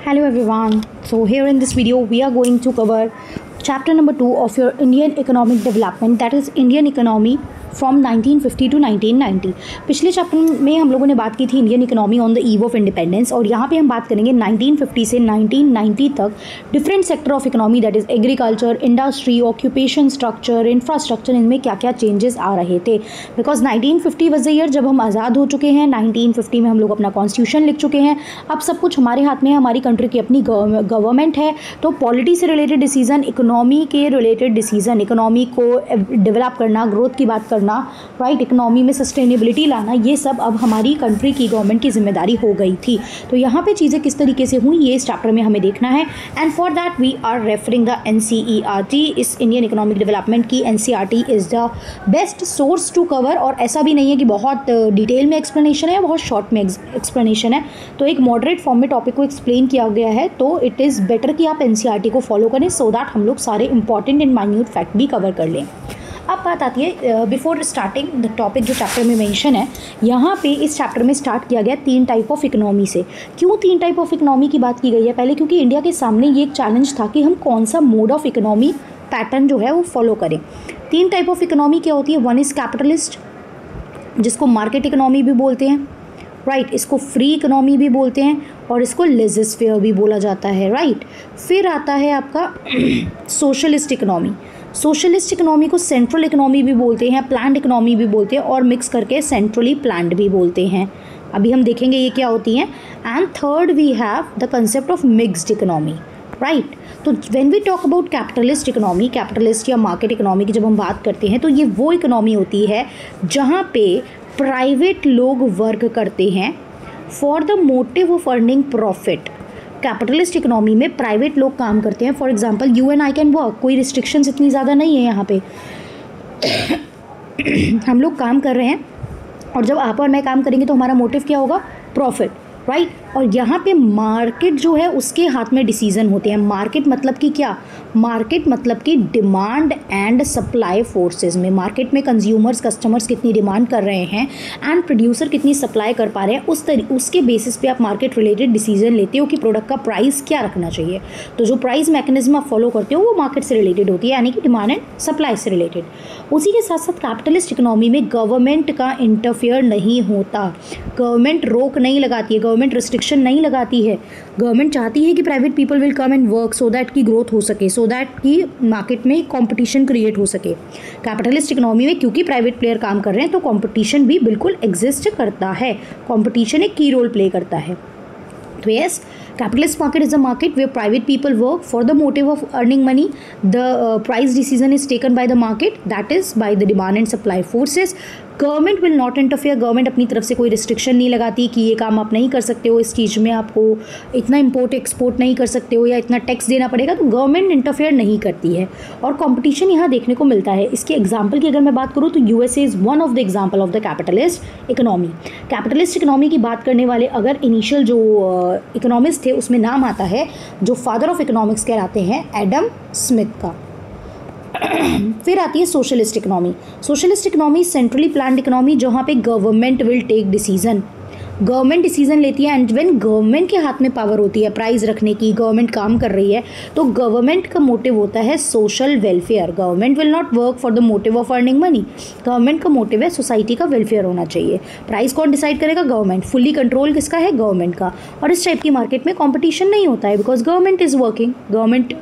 Hello everyone. So here in this video we are going to cover chapter number 2 of your Indian economic development, that is Indian economy from 1950 to 1990। पिछले chapter में हम लोगों ने बात की थी Indian economy on the eve of independence, और यहाँ पे हम बात करेंगे 1950 से 1990 तक different sector of economy, that is agriculture, industry, occupation structure, infrastructure, इनमें क्या क्या चेंजेस आ रहे थे। बिकॉज 1950 वॉज द ईयर जब हम आज़ाद हो चुके हैं, 1950 में हम लोग अपना कॉन्स्टिट्यूशन लिख चुके हैं, अब सब कुछ हमारे हाथ में है, हमारी कंट्री की अपनी गवर्नमेंट है, तो पॉलिटी से रिलेटेड डिसीजन, इकोनॉमी के रिलेटेड डिसीजन, इकोनॉमी को डेवलप करना, ग्रोथ की बात करना, राइट, इकोनॉमी में सस्टेनेबिलिटी लाना, ये सब अब हमारी कंट्री की गवर्नमेंट की जिम्मेदारी हो गई थी। तो यहाँ पे चीज़ें किस तरीके से हुई ये इस चैप्टर में हमें देखना है, and for that we are referring the NCERT। इस इंडियन इकोनॉमिक डेवलपमेंट की NCERT is the best source to cover, और ऐसा भी नहीं है कि बहुत डिटेल में एक्सप्लेनेशन है या बहुत शॉर्ट में एक्सप्लेनेशन है, तो एक मॉडरेट फॉर्म में टॉपिक को एक्सप्लेन किया गया है, तो इट इज़ बेटर कि आप NCERT को फॉलो करें सो दैट हम लोग सारे इंपॉर्टेंट एंड माइन्यूट फैक्ट भी कवर कर लें। अब बात आती है बिफोर स्टार्टिंग द टॉपिक जो चैप्टर में मेंशन है, यहाँ पे इस चैप्टर में स्टार्ट किया गया 3 टाइप ऑफ इकोनॉमी से। क्यों 3 टाइप ऑफ इकोनॉमी की बात की गई है? पहले क्योंकि इंडिया के सामने ये एक चैलेंज था कि हम कौन सा मोड ऑफ इकोनॉमी पैटर्न जो है वो फॉलो करें। 3 टाइप ऑफ इकोनॉमी क्या होती है? वन इज़ कैपिटलिस्ट, जिसको मार्केट इकोनॉमी भी बोलते हैं, राइट, इसको फ्री इकोनॉमी भी बोलते हैं, और इसको लेज़र-फेयर भी बोला जाता है, राइट। फिर आता है आपका सोशलिस्ट इकोनॉमी। सोशलिस्ट इकोनॉमी को सेंट्रल इकोनॉमी भी बोलते हैं, प्लान्ड इकोनॉमी भी बोलते हैं, और मिक्स करके सेंट्रली प्लान्ड भी बोलते हैं। अभी हम देखेंगे ये क्या होती हैं। And third we have the concept of mixed economy, right. तो when we talk about capitalist economy, capitalist या मार्केट इकोनॉमी की जब हम बात करते हैं, तो ये वो इकोनॉमी होती है जहाँ पे प्राइवेट लोग वर्क करते हैं for the motive of earning profit. Capitalist economy में प्राइवेट लोग काम करते हैं, for example you and I can work, कोई रिस्ट्रिक्शंस इतनी ज़्यादा नहीं है यहाँ पे हम लोग काम कर रहे हैं, और जब आप और मैं काम करेंगे तो हमारा मोटिव क्या होगा? Profit, right. और यहाँ पे मार्केट जो है उसके हाथ में डिसीजन होते हैं। मार्केट मतलब कि क्या? मार्केट मतलब कि डिमांड एंड सप्लाई फोर्सेस में, मार्केट में कंज्यूमर्स, कस्टमर्स कितनी डिमांड कर रहे हैं एंड प्रोड्यूसर कितनी सप्लाई कर पा रहे हैं, उसके बेसिस पे आप मार्केट रिलेटेड डिसीजन लेते हो कि प्रोडक्ट का प्राइस क्या रखना चाहिए। तो जो प्राइस मैकेनिज्म आप फॉलो करते हो वो मार्केट से रिलेटेड होती है, यानी कि डिमांड एंड सप्लाई से रिलेटेड। उसी के साथ साथ कैपिटलिस्ट इकोनॉमी में गवर्नमेंट का इंटरफेयर नहीं होता, गवर्नमेंट रोक नहीं लगाती है, गवर्नमेंट रिस्ट्रिक्शन नहीं लगाती है। गवर्नमेंट चाहती है कि private people will come and work so that की ग्रोथ हो सके, सो दैट कि मार्केट में कंपटीशन क्रिएट हो सके। कैपिटलिस्ट इकोनॉमी में क्योंकि प्राइवेट प्लेयर काम कर रहे हैं तो कंपटीशन भी बिल्कुल एग्जिस्ट करता है, कंपटीशन एक की रोल प्ले करता है। तो yes, capitalist market is a market where private people work for the motive of earning money. The price decision is taken by the market, that is by the demand and supply forces. Government will not interfere, government अपनी तरफ से कोई restriction नहीं लगाती कि ये काम आप नहीं कर सकते हो, इस चीज़ में आपको इतना इम्पोर्ट एक्सपोर्ट नहीं कर सकते हो या इतना टैक्स देना पड़ेगा, तो गवर्नमेंट इंटरफेयर नहीं करती है। और कंपटीशन यहाँ देखने को मिलता है। इसके एग्जांपल की अगर मैं बात करूँ तो USA is one of the example of the capitalist economy. Capitalist economy की बात करने वाले अगर इनिशियल जो इकोनॉमिस्ट थे उसमें नाम आता है जो फादर ऑफ इकोनॉमिक्स कहलाते हैं, एडम स्मिथ का। फिर आती है socialist economy. Socialist economy centrally planned economy, जहाँ पे government will take decision, government decision लेती है, एंड व्हेन गवर्नमेंट के हाथ में पावर होती है प्राइस रखने की, गवर्नमेंट काम कर रही है, तो गवर्नमेंट का मोटिव होता है social welfare. Government will not work for the motive of earning money, government का मोटिव है सोसाइटी का वेलफेयर होना चाहिए। प्राइस कौन डिसाइड करेगा? गवर्नमेंट। फुल्ली कंट्रोल किसका है? गवर्नमेंट का। और इस टाइप की मार्केट में कॉम्पिटिशन नहीं होता है, because government is working, government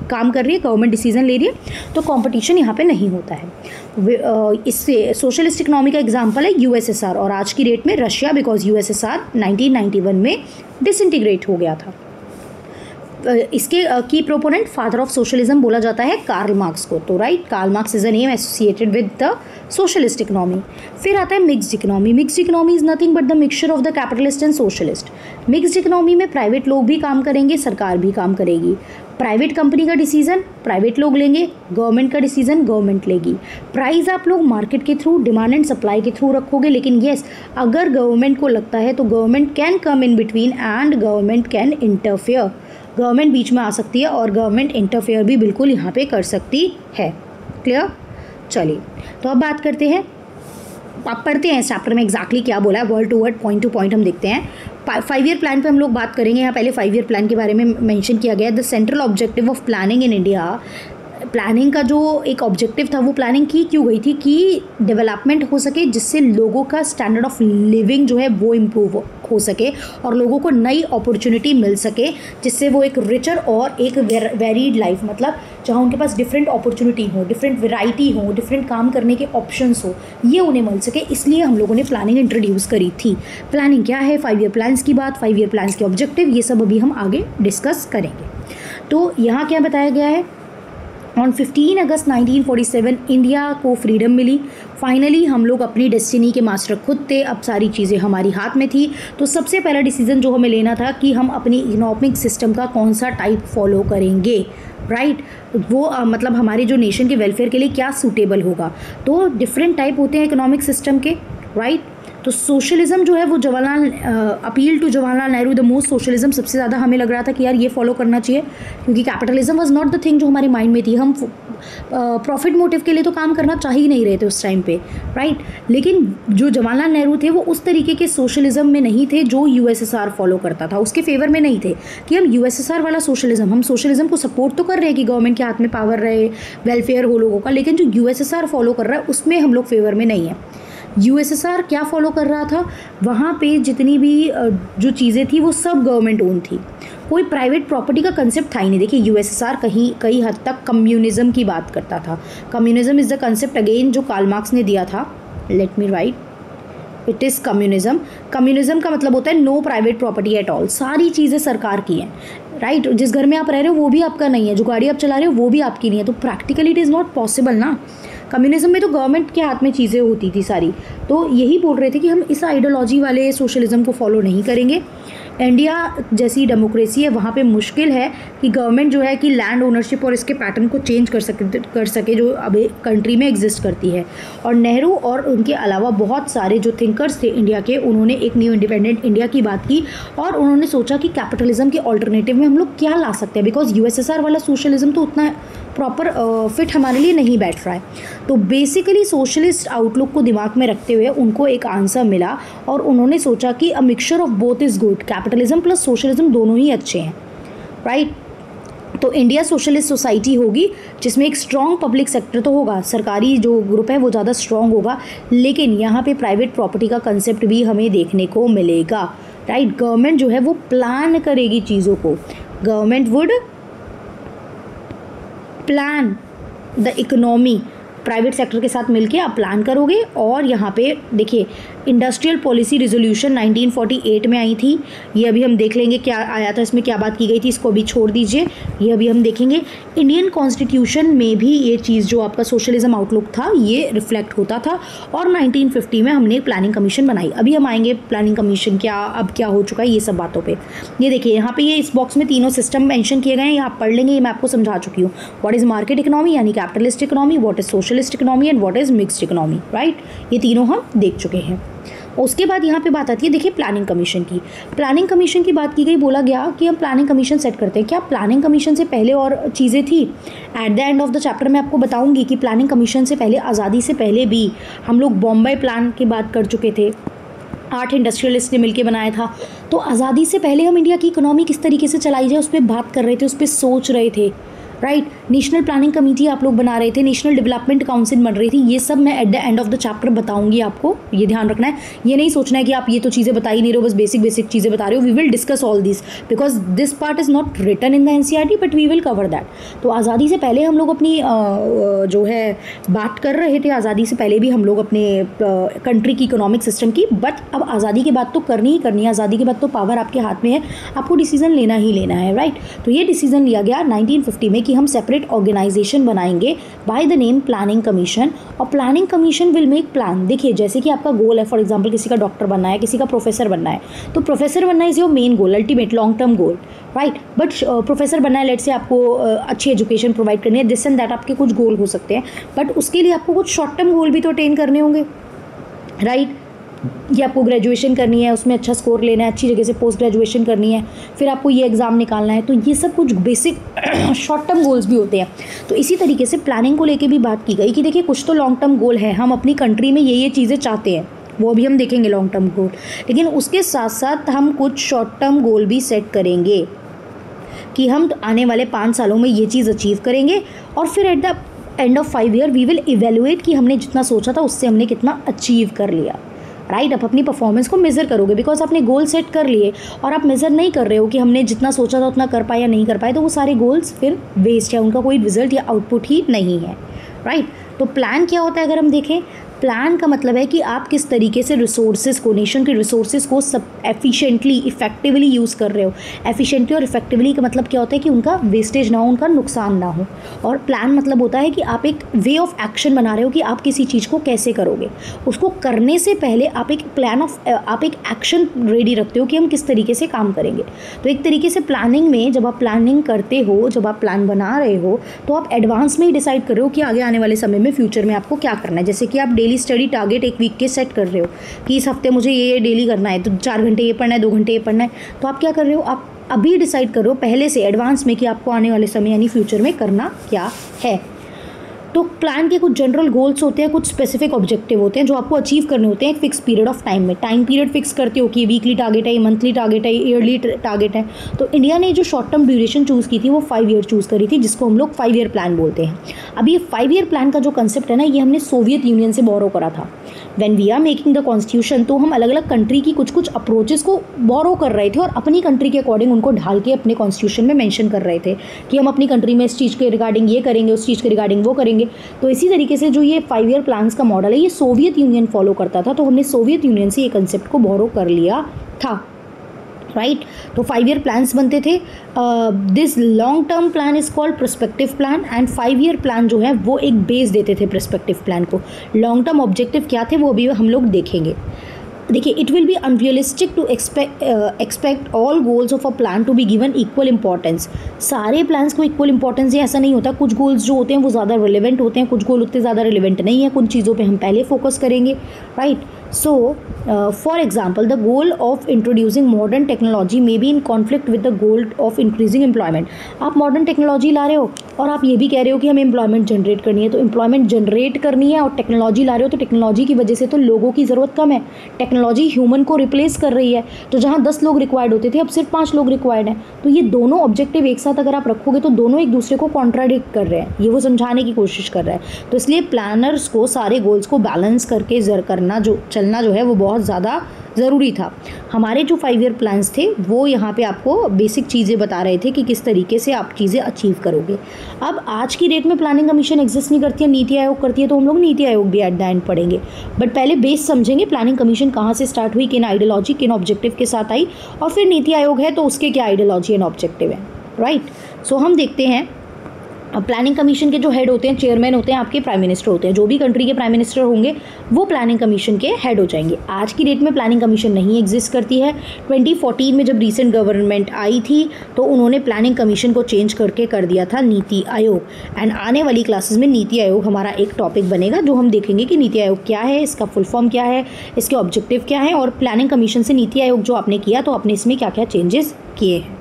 काम कर रही है, गवर्नमेंट डिसीजन ले रही है, तो कॉम्पिटिशन यहाँ पर नहीं होता है। इससे सोशलिस्ट इकोनॉमी का एग्जाम्पल है USSR, और आज की डेट में रशिया, बिकॉज USSR 1991 में डिसइंटीग्रेट हो गया था। इसके की प्रोपोनेंट फादर ऑफ सोशलिज्म बोला जाता है कार्ल मार्क्स को, तो right, Karl Marx is a name associated with the socialist economy. फिर आता है mixed economy. Mixed economy is nothing but the mixture of the capitalist and socialist. Mixed economy में private लोग भी काम करेंगे, सरकार भी काम करेगी। प्राइवेट कंपनी का डिसीजन प्राइवेट लोग लेंगे, गवर्नमेंट का डिसीजन गवर्नमेंट लेगी। प्राइस आप लोग मार्केट के थ्रू, डिमांड एंड सप्लाई के थ्रू रखोगे, लेकिन येस, अगर गवर्नमेंट को लगता है तो government can come in between and government can interfere. Government बीच में आ सकती है और गवर्नमेंट इंटरफेयर भी बिल्कुल यहाँ पे कर सकती है। क्लियर? चलिए, तो अब बात करते हैं आप पढ़ते हैं इस चैप्टर में एग्जैक्टली क्या बोला है, word to word, point to point हम देखते हैं। 5 ईयर प्लान पे हम लोग बात करेंगे। यहाँ पहले 5 ईयर प्लान के बारे में मेंशन किया गया है। The central objective of planning in India, planning का जो एक ऑब्जेक्टिव था वो प्लानिंग की क्यों गई थी कि डेवलपमेंट हो सके, जिससे लोगों का स्टैंडर्ड ऑफ लिविंग जो है वो इम्प्रूव हो सके और लोगों को नई अपॉर्चुनिटी मिल सके, जिससे वो एक रिचर और एक वेरीड लाइफ, मतलब जहाँ उनके पास डिफरेंट अपॉर्चुनिटी हो, डिफरेंट वैरायटी हो, डिफरेंट काम करने के ऑप्शंस हो, ये उन्हें मिल सके। इसलिए हम लोगों ने प्लानिंग इंट्रोड्यूस करी थी। प्लानिंग क्या है, 5 ईयर प्लान्स की बात, 5 ईयर प्लान्स के ऑब्जेक्टिव, ये सब अभी हम आगे डिस्कस करेंगे। तो यहाँ क्या बताया गया है, ऑन 15 अगस्त 1947 इंडिया को फ्रीडम मिली। फाइनली हम लोग अपनी डेस्टिनी के मास्टर खुद थे, अब सारी चीज़ें हमारी हाथ में थी। तो सबसे पहला डिसीजन जो हमें लेना था कि हम अपनी इकोनॉमिक सिस्टम का कौन सा टाइप फॉलो करेंगे, राइट। वो मतलब हमारे जो नेशन के वेलफेयर के लिए क्या सूटेबल होगा। तो डिफरेंट टाइप होते हैं इकोनॉमिक सिस्टम के, राइट। तो सोशलिज्म जो है वो appeal to Jawaharlal Nehru the most, socialism सबसे ज़्यादा हमें लग रहा था कि यार ये फॉलो करना चाहिए, क्योंकि capitalism was not the thing जो हमारे माइंड में थी। हम प्रॉफिट मोटिव के लिए तो काम करना चाह ही नहीं रहे थे उस टाइम पे, राइट। लेकिन जो जवाहरलाल नेहरू थे वो उस तरीके के सोशलिज्म में नहीं थे जो यूएसएसआर फॉलो करता था, उसके फेवर में नहीं थे कि हम यूएसएसआर वाला सोशलिज्म, हम सोशलिज्म को सपोर्ट तो कर रहे हैं कि गवर्नमेंट के हाथ में पावर रहे, वेलफेयर हो लोगों का, लेकिन जो यूएसएसआर फॉलो कर रहा है उसमें हम लोग फेवर में नहीं है। यूएसएसआर क्या फॉलो कर रहा था, वहाँ पे जितनी भी जो चीज़ें थी वो सब गवर्नमेंट ओन थी, कोई प्राइवेट प्रॉपर्टी का कंसेप्ट था ही नहीं। देखिए यूएसएसआर कई हद तक कम्युनिज्म की बात करता था। Communism is the concept again जो कार्ल मार्क्स ने दिया था, let me write, it is communism. Communism का मतलब होता है no private property at all, सारी चीज़ें सरकार की हैं, राइट। जिस घर में आप रह रहे हो वो भी आपका नहीं है, जो गाड़ी आप चला रहे हो वो भी आपकी नहीं है, तो practically it is not possible ना। कम्युनिज्म में तो गवर्नमेंट के हाथ में चीज़ें होती थी सारी। तो यही बोल रहे थे कि हम इस आइडियोलॉजी वाले सोशलिज्म को फॉलो नहीं करेंगे। इंडिया जैसी डेमोक्रेसी है वहाँ पे मुश्किल है कि गवर्नमेंट जो है कि लैंड ओनरशिप और इसके पैटर्न को चेंज कर सके जो अभी कंट्री में एग्जिस्ट करती है। और नेहरू और उनके अलावा बहुत सारे जो थिंकर्स थे इंडिया के, उन्होंने एक न्यू इंडिपेंडेंट इंडिया की बात की और उन्होंने सोचा कि कैपिटलिज्म के ऑल्टरनेटिव में हम लोग क्या ला सकते हैं, बिकॉज यूएसएसआर वाला सोशलिज्म तो उतना प्रॉपर फिट हमारे लिए नहीं बैठ रहा है। तो बेसिकली सोशलिस्ट आउटलुक को दिमाग में रखते हुए उनको एक आंसर मिला और उन्होंने सोचा कि a mixture of both is good, capitalism plus socialism दोनों ही अच्छे हैं, राइट। तो इंडिया सोशलिस्ट सोसाइटी होगी जिसमें एक स्ट्रॉन्ग पब्लिक सेक्टर तो होगा, सरकारी जो ग्रुप है वो ज़्यादा स्ट्रॉन्ग होगा, लेकिन यहाँ पे प्राइवेट प्रॉपर्टी का कंसेप्ट भी हमें देखने को मिलेगा, राइट। गवर्नमेंट जो है वो प्लान करेगी चीज़ों को, government would plan the economy, private sector के साथ मिलके आप प्लान करोगे। और यहाँ पे देखिए इंडस्ट्रियल पॉलिसी रिजोल्यूशन 1948 में आई थी, ये अभी हम देख लेंगे क्या आया था, इसमें क्या बात की गई थी, इसको अभी छोड़ दीजिए, ये अभी हम देखेंगे। इंडियन कॉन्स्टिट्यूशन में भी ये चीज़ जो आपका सोशलिज्म आउटलुक था ये रिफ्लेक्ट होता था और 1950 में हमने प्लानिंग कमीशन बनाई। अभी हम आएंगे प्लानिंग कमीशन क्या अब क्या हो चुका है ये सब बातों पर। ये देखिए यहाँ पे ये इस बॉक्स में तीनों सिस्टम मैंशन किए गए हैं, ये आप पढ़ लेंगे, ये मैं आपको समझा चुकी हूँ। व्हाट इज़ मार्केट इकोनॉमी यानी capitalist economy, what is socialist economy and what is mixed economy, right. ये तीनों हम देख चुके हैं। उसके बाद यहाँ पे बात आती है देखिए प्लानिंग कमीशन की। प्लानिंग कमीशन की बात की गई, बोला गया कि हम प्लानिंग कमीशन सेट करते हैं। क्या प्लानिंग कमीशन से पहले और चीज़ें थी? Eight the end of the chapter मैं आपको बताऊंगी कि प्लानिंग कमीशन से पहले, आज़ादी से पहले भी हम लोग बॉम्बे प्लान की बात कर चुके थे, 8 इंडस्ट्रियलिस्ट ने मिलकर बनाया था। तो आज़ादी से पहले हम इंडिया की इकोनॉमी किस तरीके से चलाई जाए उस पर बात कर रहे थे, उस पर सोच रहे थे, राइट। नेशनल प्लानिंग कमेटी आप लोग बना रहे थे, नेशनल डेवलपमेंट काउंसिल बन रही थी, ये सब मैं eight the end of the chapter बताऊंगी आपको, ये ध्यान रखना है। ये नहीं सोचना है कि आप ये तो चीज़ें बता ही नहीं रहे हो, बस बेसिक चीज़ें बता रहे हो। We will discuss all this because this part is not written in the NCERT but we will cover that. तो आज़ादी से पहले हम लोग अपनी जो है बात कर रहे थे, आज़ादी से पहले भी हम लोग अपने कंट्री की इकोनॉमिक सिस्टम की, बट अब आज़ादी की बात तो करनी ही करनी है, आज़ादी के बाद तो पावर आपके हाथ में है, आपको डिसीजन लेना ही लेना है, राइट। तो ये डिसीजन लिया गया 1950 में कि हम सेपरेट ऑर्गेनाइजेशन बनाएंगे by the name planning commission, और planning commission will make plan. देखिए जैसे कि आपका गोल है, फॉर एग्जांपल किसी का डॉक्टर बनना है, किसी का प्रोफेसर बनना है, तो प्रोफेसर बनना is your main goal, ultimate long term goal, right. But professor बनना है, लेट से आपको अच्छी एजुकेशन प्रोवाइड करनी है, दिस एंड दैट आपके कुछ गोल हो सकते हैं, बट उसके लिए आपको कुछ शॉर्ट टर्म गोल भी तो अटेन करने होंगे, राइट। ये आपको ग्रेजुएशन करनी है, उसमें अच्छा स्कोर लेना है, अच्छी जगह से पोस्ट ग्रेजुएशन करनी है, फिर आपको ये एग्ज़ाम निकालना है। तो ये सब कुछ बेसिक शॉर्ट टर्म गोल्स भी होते हैं। तो इसी तरीके से प्लानिंग को लेके भी बात की गई कि देखिए कुछ तो लॉन्ग टर्म गोल है, हम अपनी कंट्री में ये चीज़ें चाहते हैं, वो भी हम देखेंगे लॉन्ग टर्म गोल, लेकिन उसके साथ साथ हम कुछ शॉर्ट टर्म गोल भी सेट करेंगे कि हम आने वाले 5 सालों में ये चीज़ अचीव करेंगे, और फिर at the end of 5 year we will evaluate कि हमने जितना सोचा था उससे हमने कितना अचीव कर लिया। राइट, आप अपनी परफॉर्मेंस को मेज़र करोगे, बिकॉज आपने गोल सेट कर लिए और आप मेज़र नहीं कर रहे हो कि हमने जितना सोचा था उतना कर पाए या नहीं कर पाए, तो वो सारे गोल्स फिर वेस्ट है, उनका कोई रिजल्ट या आउटपुट ही नहीं है। राइट, तो प्लान क्या होता है अगर हम देखें, प्लान का मतलब है कि आप किस तरीके से रिसोर्सेज को, नेशन के रिसोर्सेज को सब एफिशिएंटली इफेक्टिवली यूज़ कर रहे हो। एफिशिएंटली और इफेक्टिवली का मतलब क्या होता है कि उनका वेस्टेज ना हो, उनका नुकसान ना हो। और प्लान मतलब होता है कि आप एक वे ऑफ एक्शन बना रहे हो कि आप किसी चीज़ को कैसे करोगे। उसको करने से पहले आप एक आप एक एक्शन रेडी रखते हो कि हम किस तरीके से काम करेंगे। तो एक तरीके से प्लानिंग में जब आप प्लानिंग करते हो, जब आप प्लान बना रहे हो, तो आप एडवांस में ही डिसाइड कर रहे हो कि आगे आने वाले समय में फ्यूचर में आपको क्या करना है। जैसे कि आप डेली स्टडी टारगेट एक वीक के सेट कर रहे हो कि इस हफ्ते मुझे ये डेली करना है, तो 4 घंटे ये पढ़ना है, 2 घंटे ये पढ़ना है। तो आप क्या कर रहे हो, आप अभी डिसाइड कर रहे हो पहले से एडवांस में कि आपको आने वाले समय यानी फ्यूचर में करना क्या है। तो प्लान के कुछ जनरल गोल्स होते हैं, कुछ स्पेसिफिक ऑब्जेक्टिव होते हैं जो आपको अचीव करने होते हैं एक फिक्स पीरियड ऑफ टाइम में। टाइम पीरियड फिक्स करते हो कि वीकली टारगेट है, मंथली टारगेट है, ईयरली टारगेट है। तो इंडिया ने जो शॉर्ट टर्म ड्यूरेशन चूज़ की थी वो 5 ईयर चूज़ करी थी, जिसको हम लोग 5 ईयर प्लान बोलते हैं। अब ये 5 ईयर प्लान का जो कंसेप्ट है ना, ये हमने सोवियत यूनियन से बोरो करा था। When we are making the constitution, तो हम अलग अलग कंट्री की कुछ अप्रोचेस को बोरो कर रहे थे और अपनी कंट्री के अकॉर्डिंग उनको ढाल के अपने कॉन्स्टिट्यूशन में मेंशन कर रहे थे कि हम अपनी कंट्री में इस चीज़ के रिगार्डिंग ये करेंगे, उस चीज़ के रिगार्डिंग वो करेंगे। तो इसी तरीके से जो ये 5 ईयर प्लान्स का मॉडल है, ये सोवियत यूनियन फॉलो करता था, तो हमने सोवियत यूनियन से ये कंसेप्ट को बोरो कर लिया था। राइट, तो 5 ईयर प्लान्स बनते थे। This long term plan is called perspective plan, and 5 year plan जो है वो एक बेस देते थे पर्सपेक्टिव प्लान को। लॉन्ग टर्म ऑब्जेक्टिव क्या थे वो भी हम लोग देखेंगे। देखिए, it will be unrealistic to expect all goals of a plan to be given equal importance. सारे प्लान्स को इक्वल इंपॉर्टेंस ऐसा नहीं होता। कुछ गोल्स जो होते हैं वो ज़्यादा रिलेवेंट होते हैं, कुछ गोल उतने ज़्यादा रिलेवेंट नहीं है, कुछ चीज़ों पे हम पहले फोकस करेंगे। Right, so for example the goal of introducing modern technology may be in conflict with the goal of increasing employment. आप मॉडर्न टेक्नोलॉजी ला रहे हो और आप ये भी कह रहे हो कि हमें एम्प्लॉयमेंट जनरेट करनी है, तो एम्प्लॉयमेंट जनरेट करनी है और टेक्नोलॉजी ला रहे हो, तो टेक्नोलॉजी की वजह से तो लोगों की ज़रूरत कम है। टेक्नोलॉजी ह्यूमन को रिप्लेस कर रही है, तो जहाँ 10 लोग रिक्वायर्ड होते थे अब सिर्फ 5 लोग रिक्वायर्ड हैं। तो ये दोनों ऑब्जेक्टिव एक साथ अगर आप रखोगे तो दोनों एक दूसरे को कॉन्ट्राडिक्ट कर रहे हैं, ये वो समझाने की कोशिश कर रहा है। तो इसलिए प्लानर्स को सारे गोल्स को बैलेंस करके चलना जो है वो बहुत ज़्यादा ज़रूरी था। हमारे जो 5 ईयर प्लान्स थे वो यहाँ पे आपको बेसिक चीज़ें बता रहे थे कि किस तरीके से आप चीज़ें अचीव करोगे। अब आज की डेट में प्लानिंग कमीशन एग्जिस्ट नहीं करती है, नीति आयोग करती है, तो हम लोग नीति आयोग भी एट द एंड पढ़ेंगे। बट पहले बेस समझेंगे प्लानिंग कमीशन कहाँ से स्टार्ट हुई, किन आइडियोलॉजी किन ऑब्जेक्टिव के साथ आई, और फिर नीति आयोग है तो उसके क्या आइडियोलॉजी एंड ऑब्जेक्टिव है। राइट, सो हम देखते हैं प्लानिंग कमीशन के जो हेड होते हैं, चेयरमैन होते हैं, आपके प्राइम मिनिस्टर होते हैं। जो भी कंट्री के प्राइम मिनिस्टर होंगे वो प्लानिंग कमीशन के हेड हो जाएंगे। आज की डेट में प्लानिंग कमीशन नहीं एग्जिस्ट करती है। 2014 में जब रीसेंट गवर्नमेंट आई थी तो उन्होंने प्लानिंग कमीशन को चेंज करके कर दिया था नीति आयोग। एंड आने वाली क्लासेस में नीति आयोग हमारा एक टॉपिक बनेगा, जो हम देखेंगे कि नीति आयोग क्या है, इसका फुल फॉर्म क्या है, इसके ऑब्जेक्टिव क्या है, और प्लानिंग कमीशन से नीति आयोग जो आपने किया तो आपने इसमें क्या क्या चेंजेस किए हैं।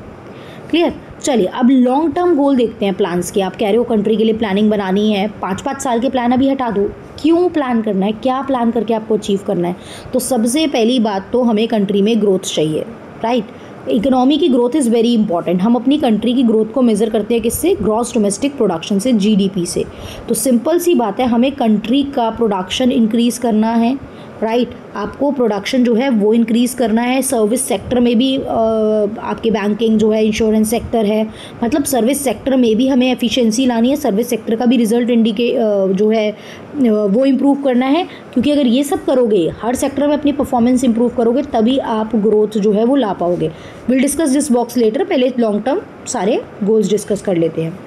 क्लियर। चलिए अब लॉन्ग टर्म गोल देखते हैं प्लान्स के। आप कह रहे हो कंट्री के लिए प्लानिंग बनानी है, 5-5 साल के प्लान अभी हटा दो। क्यों प्लान करना है, क्या प्लान करके आपको अचीव करना है? तो सबसे पहली बात तो हमें कंट्री में ग्रोथ चाहिए। राइट, इकोनॉमी की ग्रोथ इज़ वेरी इंपॉर्टेंट। हम अपनी कंट्री की ग्रोथ को मेज़र करते हैं किससे? ग्रॉस डोमेस्टिक प्रोडक्शन से, जीडीपी से। तो सिंपल सी बात है, हमें कंट्री का प्रोडक्शन इंक्रीज़ करना है। राइट, आपको प्रोडक्शन जो है वो इंक्रीज़ करना है। सर्विस सेक्टर में भी आपके बैंकिंग जो है, इंश्योरेंस सेक्टर है, मतलब सर्विस सेक्टर में भी हमें एफिशिएंसी लानी है। सर्विस सेक्टर का भी रिजल्ट जो है वो इम्प्रूव करना है, क्योंकि अगर ये सब करोगे, हर सेक्टर में अपनी परफॉर्मेंस इंप्रूव करोगे, तभी आप ग्रोथ जो है वो ला पाओगे। Will discuss this box later, पहले लॉन्ग टर्म सारे गोल्स डिस्कस कर लेते हैं।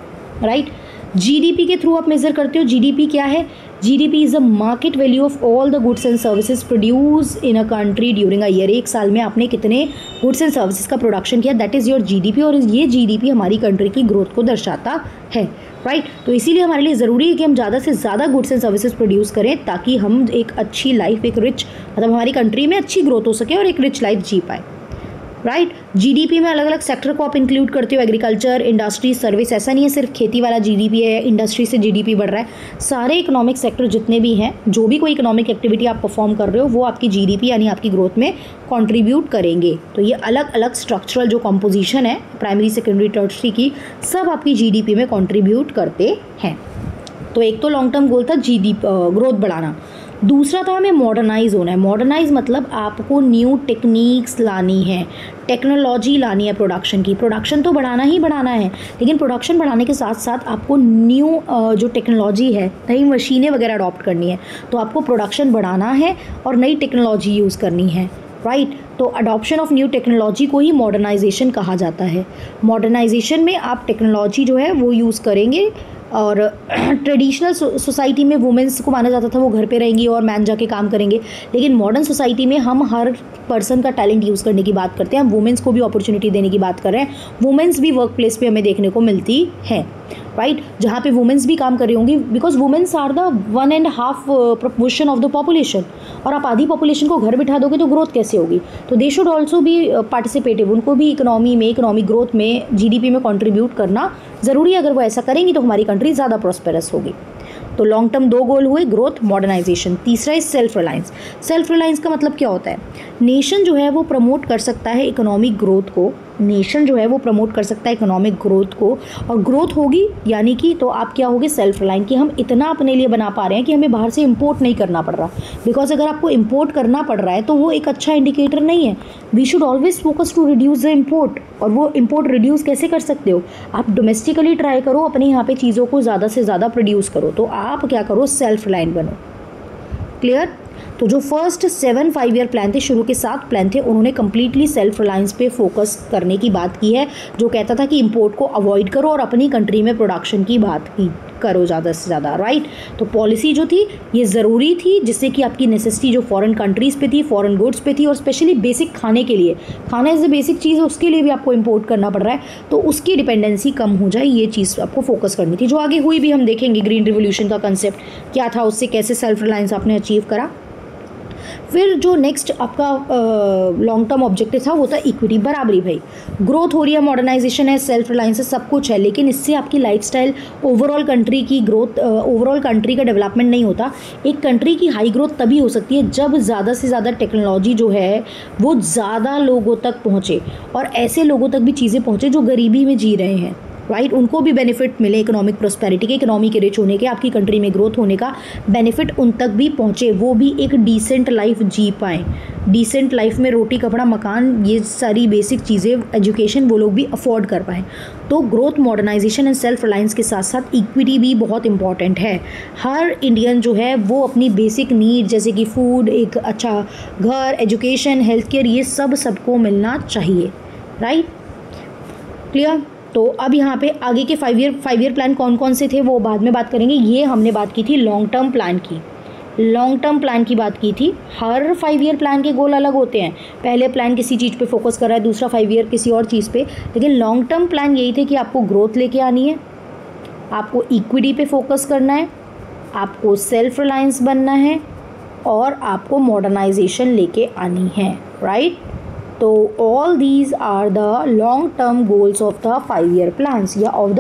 राइट, जीडीपी के थ्रू आप मेज़र करते हो। जीडीपी क्या है? GDP is the market value of all the goods and services produce in a country during a year. एक साल में आपने कितने गुड्स एंड सर्विसेज का प्रोडक्शन किया, दैट इज़ योर GDP। और ये GDP हमारी कंट्री की ग्रोथ को दर्शाता है, राइट। तो इसीलिए हमारे लिए ज़रूरी है कि हम ज़्यादा से ज़्यादा गुड्स एंड सर्विसेज प्रोड्यूस करें ताकि हम एक अच्छी लाइफ, एक रिच, मतलब हमारी कंट्री में अच्छी ग्रोथ हो सके और एक रिच लाइफ जी पाए, राइट। GDP में अलग अलग सेक्टर को आप इंक्लूड करते हो, एग्रीकल्चर, इंडस्ट्री, सर्विस। ऐसा नहीं है सिर्फ खेती वाला GDP है, इंडस्ट्री से GDP बढ़ रहा है। सारे इकोनॉमिक सेक्टर जितने भी हैं, जो भी कोई इकोनॉमिक एक्टिविटी आप परफॉर्म कर रहे हो, वो आपकी GDP यानी आपकी ग्रोथ में कंट्रीब्यूट करेंगे। तो ये अलग अलग स्ट्रक्चरल जो कॉम्पोजिशन है प्राइमरी, सेकेंडरी, टर्शरी की, सब आपकी GDP में कंट्रीब्यूट करते हैं। तो एक तो लॉन्ग टर्म गोल था ग्रोथ बढ़ाना। दूसरा था हमें मॉडर्नाइज होना है। मॉडर्नाइज मतलब आपको न्यू टेक्निक्स लानी है, टेक्नोलॉजी लानी है प्रोडक्शन की। प्रोडक्शन तो बढ़ाना ही बढ़ाना है, लेकिन प्रोडक्शन बढ़ाने के साथ साथ आपको न्यू जो टेक्नोलॉजी है, नई मशीनें वगैरह अडॉप्ट करनी है। तो आपको प्रोडक्शन बढ़ाना है और नई टेक्नोलॉजी यूज़ करनी है, राइट। तो अडॉप्शन ऑफ न्यू टेक्नोलॉजी को ही मॉडर्नाइजेशन कहा जाता है। मॉडर्नाइजेशन में आप टेक्नोलॉजी जो है वो यूज़ करेंगे। और ट्रेडिशनल सोसाइटी में वुमेंस को माना जाता था वो घर पे रहेंगी और मैन जाके काम करेंगे, लेकिन मॉडर्न सोसाइटी में हम हर पर्सन का टैलेंट यूज़ करने की बात करते हैं। हम वुमेंस को भी अपॉर्चुनिटी देने की बात कर रहे हैं। वुमेंस भी वर्क प्लेस पे हमें देखने को मिलती है, राइट, जहाँ पे वुमेंस भी काम कर रही होंगी, because womens are the 1.5 proportion of the population. और आप आधी पॉपुलेशन को घर बिठा दोगे तो ग्रोथ कैसे होगी। तो they should also be participative, उनको भी इकोनॉमी में, इकोनॉमिक ग्रोथ में, GDP में कंट्रीब्यूट करना ज़रूरी है। अगर वो ऐसा करेंगी तो हमारी कंट्री ज़्यादा प्रॉस्पेरस होगी। तो लॉन्ग टर्म 2 गोल हुए, ग्रोथ, मॉडर्नाइजेशन। तीसरा है सेल्फ रिलायंस। सेल्फ रिलायंस का मतलब क्या होता है? नेशन जो है वो प्रमोट कर सकता है इकोनॉमिक ग्रोथ को। नेशन जो है वो प्रमोट कर सकता है इकोनॉमिक ग्रोथ को, और ग्रोथ होगी यानी कि तो आप क्या होगे, सेल्फ रिलायंट, कि हम इतना अपने लिए बना पा रहे हैं कि हमें बाहर से इंपोर्ट नहीं करना पड़ रहा। बिकॉज अगर आपको इंपोर्ट करना पड़ रहा है तो वो एक अच्छा इंडिकेटर नहीं है। We should always focus to reduce the import. और वो इम्पोर्ट रिड्यूस कैसे कर सकते हो? आप डोमेस्टिकली ट्राई करो, अपने यहाँ पे चीज़ों को ज़्यादा से ज़्यादा प्रोड्यूस करो। तो आप क्या करो, सेल्फ रिलायंट बनो। क्लियर? तो जो फर्स्ट 7 5 ईयर प्लान थे, शुरू के 7 प्लान थे, उन्होंने कम्प्लीटली सेल्फ रिलायंस पे फोकस करने की बात की है, जो कहता था कि इंपोर्ट को अवॉइड करो और अपनी कंट्री में प्रोडक्शन की बात की करो ज़्यादा से ज़्यादा, राइट। तो पॉलिसी जो थी ये ज़रूरी थी, जिससे कि आपकी नेसेसिटी जो फॉरेन कंट्रीज़ पे थी, फॉरेन गुड्स पे थी, और स्पेशली बेसिक खाने के लिए, खाना इज़ द बेसिक चीज़ है, उसके लिए भी आपको इंपोर्ट करना पड़ रहा है, तो उसकी डिपेंडेंसी कम हो जाए, ये चीज़ आपको फोकस करनी थी, जो आगे हुई भी हम देखेंगे। ग्रीन रिवोल्यूशन का कंसेप्ट क्या था, उससे कैसे सेल्फ रिलायंस आपने अचीव करा। फिर जो नेक्स्ट आपका लॉन्ग टर्म ऑब्जेक्टिव था वो था इक्विटी, बराबरी। भाई ग्रोथ हो रही है, मॉडर्नाइजेशन है, सेल्फ रिलायंस है, सब कुछ है, लेकिन इससे आपकी लाइफस्टाइल, ओवरऑल कंट्री की ग्रोथ, ओवरऑल कंट्री का डेवलपमेंट नहीं होता। एक कंट्री की हाई ग्रोथ तभी हो सकती है जब ज़्यादा से ज़्यादा टेक्नोलॉजी जो है वो ज़्यादा लोगों तक पहुँचे, और ऐसे लोगों तक भी चीज़ें पहुँचे जो गरीबी में जी रहे हैं, राइट। उनको भी बेनिफिट मिले इकोनॉमिक प्रोस्पेरिटी के, इकोनॉमी के रिच होने के, आपकी कंट्री में ग्रोथ होने का बेनिफिट उन तक भी पहुँचे, वो भी एक डिसेंट लाइफ जी पाएँ। डिसेंट लाइफ में रोटी, कपड़ा, मकान, ये सारी बेसिक चीज़ें, एजुकेशन, वो लोग भी अफोर्ड कर पाएँ। तो growth, modernisation and self reliance के साथ साथ इक्विटी भी बहुत इंपॉर्टेंट है। हर इंडियन जो है वो अपनी बेसिक नीड, जैसे कि फूड, एक अच्छा घर, एजुकेशन, हेल्थ केयर, ये सब सबको मिलना चाहिए, राइट। क्लियर? तो अब यहाँ पे आगे के 5 ईयर प्लान कौन कौन से थे वो बाद में बात करेंगे। ये हमने बात की थी लॉन्ग टर्म प्लान की, लॉन्ग टर्म प्लान की बात की थी। हर 5 ईयर प्लान के गोल अलग होते हैं। पहले प्लान किसी चीज़ पे फोकस कर रहा है, दूसरा 5 ईयर किसी और चीज़ पे, लेकिन लॉन्ग टर्म प्लान यही थे कि आपको ग्रोथ लेके आनी है, आपको इक्विटी पे फोकस करना है, आपको सेल्फ रिलायंस बनना है, और आपको मॉडर्नाइजेशन लेके आनी है, राइट। तो all these are the long term goals of the 5 year plans, या ऑफ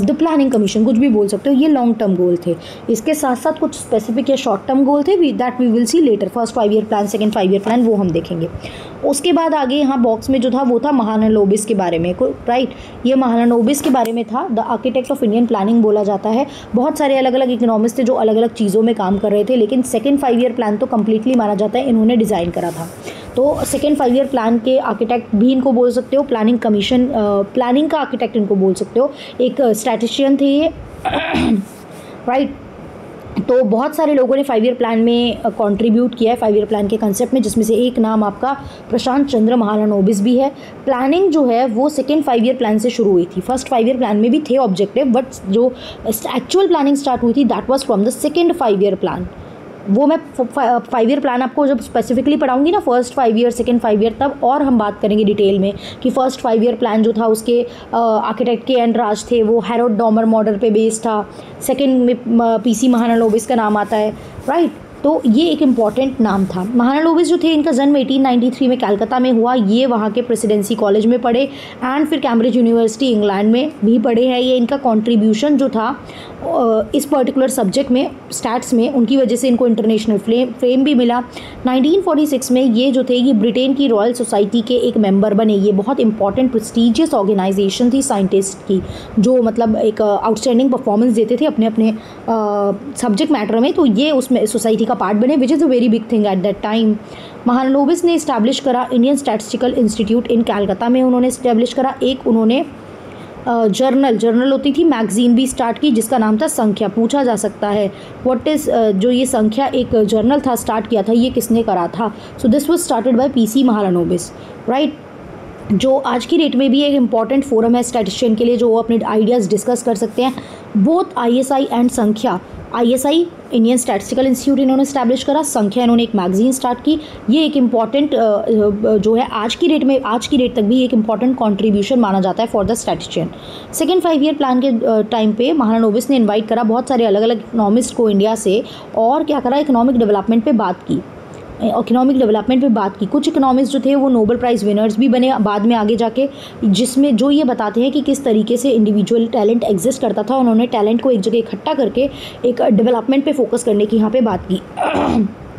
द प्लानिंग कमीशन, कुछ भी बोल सकते हो। ये लॉन्ग टर्म गोल थे। इसके साथ साथ कुछ स्पेसिफिक या शॉर्ट टर्म गोल थे, that we will see later. First 5 year plan, second 5 year plan, वो हम देखेंगे। उसके बाद आगे यहाँ बॉक्स में जो था वो था महालनोबिस के बारे में, राइट। ये महालनोबिस के बारे में था। The architect of Indian planning बोला जाता है। बहुत सारे अलग अलग इकोनॉमिस्ट थे जो अलग अलग चीज़ों में काम कर रहे थे, लेकिन सेकंड 5 ईयर प्लान तो कम्प्लीटली माना जाता है इन्होंने डिज़ाइन करा था। तो सेकेंड 5 ईयर प्लान के आर्किटेक्ट भी इनको बोल सकते हो, प्लानिंग कमीशन, प्लानिंग का आर्किटेक्ट इनको बोल सकते हो। एक स्टैटिस्टिशियन थे ये, राइट। तो बहुत सारे लोगों ने 5 ईयर प्लान में कंट्रीब्यूट किया है 5 ईयर प्लान के कंसेप्ट में, जिसमें से एक नाम आपका प्रशांत चंद्र महालनोबिस भी है। प्लानिंग जो है वो सेकेंड 5 ईयर प्लान से शुरू हुई थी। फर्स्ट 5 ईयर प्लान में भी थे ऑब्जेक्टिव, बट जो एक्चुअल प्लानिंग स्टार्ट हुई थी that was from the second 5 year plan. वो मैं 5 ईयर प्लान आपको जब स्पेसिफिकली पढ़ाऊंगी ना, फर्स्ट 5 ईयर सेकेंड 5 ईयर, तब और हम बात करेंगे डिटेल में कि फर्स्ट 5 ईयर प्लान जो था उसके आर्किटेक्ट के एन राज थे, वो हैरोल्ड डॉमर मॉडल पे बेस्ड था। सेकेंड में पीसी महालनोबिस का नाम आता है, राइट। तो ये एक इम्पॉर्टेंट नाम था। महालनोबिस जो थे, इनका जन्म 1893 में कलकत्ता में हुआ। ये वहाँ के प्रेसिडेंसी कॉलेज में पढ़े एंड फिर कैम्ब्रिज यूनिवर्सिटी इंग्लैंड में भी पढ़े हैं। ये इनका कंट्रीब्यूशन जो था इस पर्टिकुलर सब्जेक्ट में, स्टैट्स में, उनकी वजह से इनको इंटरनेशनल फेम भी मिला। 1946 में ये जो थे ये ब्रिटेन की रॉयल सोसाइटी के एक मेंबर बने। ये बहुत इंपॉर्टेंट प्रेस्टीजियस ऑर्गेनाइजेशन थी साइंटिस्ट की, जो मतलब एक आउटस्टैंडिंग परफॉर्मेंस देते थे अपने अपने सब्जेक्ट मैटर में। तो ये उसमें सोसाइटी का पार्ट बने, which is a very big thing at that time. Mahalanobis ने इस्टेब्लिश करा इंडियन स्टैटिस्टिकल इंस्टीट्यूट इन कलकत्ता में, उन्होंने इस्टेब्लिश करा। एक उन्होंने जर्नल होती थी, मैगजीन भी स्टार्ट की जिसका नाम था संख्या। पूछा जा सकता है व्हाट इज़ जो ये संख्या एक जर्नल था, स्टार्ट किया था, ये किसने करा था? So this was started by PC Mahalanobis, right. जो आज की डेट में भी एक इम्पॉर्टेंट फोरम है स्टैटिस्टिशियन के लिए, जो वो अपने आइडियाज़ डिस्कस कर सकते हैं। बोथ आईएसआई एंड संख्या, आईएसआई इंडियन स्टैटिस्टिकल इंस्टीट्यूट इन्होंने स्टैब्लिश करा, संख्या इन्होंने एक मैगजीन स्टार्ट की। ये एक इम्पॉर्टेंट जो है आज की डेट तक भी एक इम्पॉर्टेंट कंट्रीब्यूशन माना जाता है for the statistician. Second 5 year plan के टाइम पे महालनोबिस ने इन्वाइट करा बहुत सारे अलग अलग इकोनॉमिस्ट को इंडिया से, और क्या करा, इकोनॉमिक डेवलपमेंट पे बात की। कुछ इकोनॉमिस्ट जो थे वो नोबेल प्राइज़ विनर्स भी बने बाद में आगे जाके, जिसमें जो ये बताते हैं कि किस तरीके से इंडिविजुअल टैलेंट एग्जिस्ट करता था। उन्होंने टैलेंट को एक जगह इकट्ठा करके एक डेवलपमेंट पे फोकस करने की यहाँ पे बात की,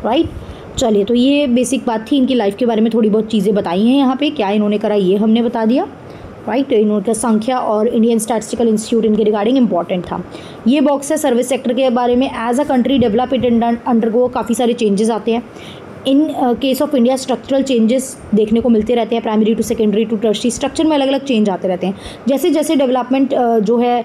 राइट। चलिए, तो ये बेसिक बात थी इनकी लाइफ के बारे में, थोड़ी बहुत चीज़ें बताई हैं यहाँ पे, क्या इन्होंने करा ये हमने बता दिया, राइट। इनका संख्या और इंडियन स्टैटिस्टिकल इंस्टीट्यूट इनके रिगार्डिंग इंपॉर्टेंट था। ये बॉक्स है सर्विस सेक्टर के बारे में। As a country develop it and undergo काफ़ी सारे चेंजेस आते हैं। In case of India structural changes देखने को मिलते रहते हैं, primary to secondary to tertiary structure में अलग अलग चेंज आते रहते हैं। जैसे जैसे डेवलपमेंट जो है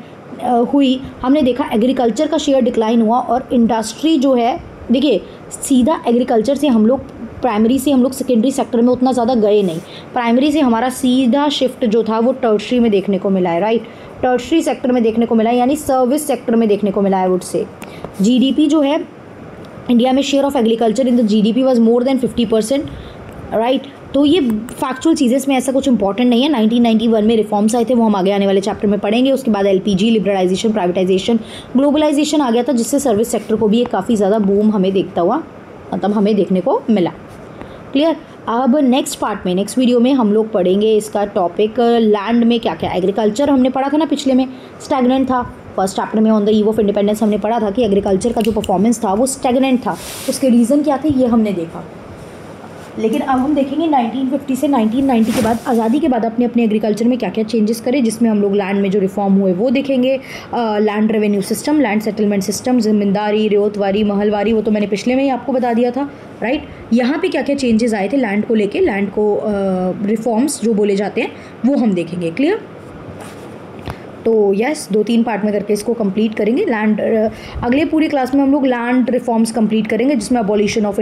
हुई, हमने देखा एग्रीकल्चर का शेयर डिक्लाइन हुआ और इंडस्ट्री जो है, देखिए सीधा एग्रीकल्चर से हम लोग प्राइमरी से हम लोग सेकेंडरी सेक्टर में उतना ज़्यादा गए नहीं। प्राइमरी से हमारा सीधा शिफ्ट जो था वो टर्शरी में देखने को मिला है, राइट। टर्शरी सेक्टर में देखने को मिला है, यानी सर्विस सेक्टर में देखने को मिला है। वुड से जीडीपी जो है इंडिया में, share of agriculture in the GDP was more than 50%, right. तो ये फैक्चुअल चीज़ें, इसमें ऐसा कुछ इंपॉर्टेंट नहीं है। 1991 में रिफॉर्म्स आए थे, वो हम आगे आने वाले चैप्टर में पढ़ेंगे। उसके बाद एलपीजी, लिबरलाइजेशन, प्राइवेटाइजेशन, ग्लोबलाइजेशन आ गया था, जिससे सर्विस सेक्टर को भी एक काफ़ी ज़्यादा बूम हमें हमें देखने को मिला। क्लियर। अब नेक्स्ट पार्ट में, नेक्स्ट वीडियो में हम लोग पढ़ेंगे इसका टॉपिक लैंड में क्या क्या। एग्रीकल्चर हमने पढ़ा था ना पिछले में, स्टैग्नेंट था। फर्स्ट चैप्टर में on the eve of independence हमने पढ़ा था कि एग्रीकल्चर का जो परफॉर्मेंस था वो स्टैग्नेंट था। उसके रीज़न क्या थे ये हमने देखा। लेकिन अब हम देखेंगे 1950 से 1990 के बाद, आज़ादी के बाद अपने अपने एग्रीकल्चर में क्या क्या चेंजेस करे, जिसमें हम लोग लैंड में जो रिफॉर्म हुए वो देखेंगे। Land revenue system, land settlement system, zamindari, ryotwari, mahalwari, वो तो मैंने पिछले में ही आपको बता दिया था, राइट। यहाँ पे क्या क्या चेंजेस आए थे लैंड को लेके, लैंड को रिफॉर्म्स जो बोले जाते हैं वो हम देखेंगे। क्लियर। तो यस, 2-3 पार्ट में करके इसको कंप्लीट करेंगे। लैंड अगले पूरी क्लास में हम लोग लैंड रिफॉर्म्स कंप्लीट करेंगे, जिसमें abolition of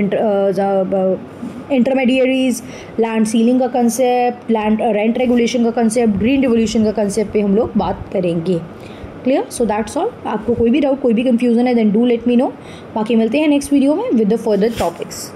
intermediaries, land ceiling का कंसेप्ट, लैंड रेंट रेगुलेशन का कंसेप्ट, ग्रीन रिवोल्यूशन का कंसेप्ट पे हम लोग बात करेंगे। क्लियर। So that's all. आपको कोई भी डाउट, कोई भी कंफ्यूजन है, then do let me know. बाकी मिलते हैं नेक्स्ट वीडियो में विद द फर्दर टॉपिक्स।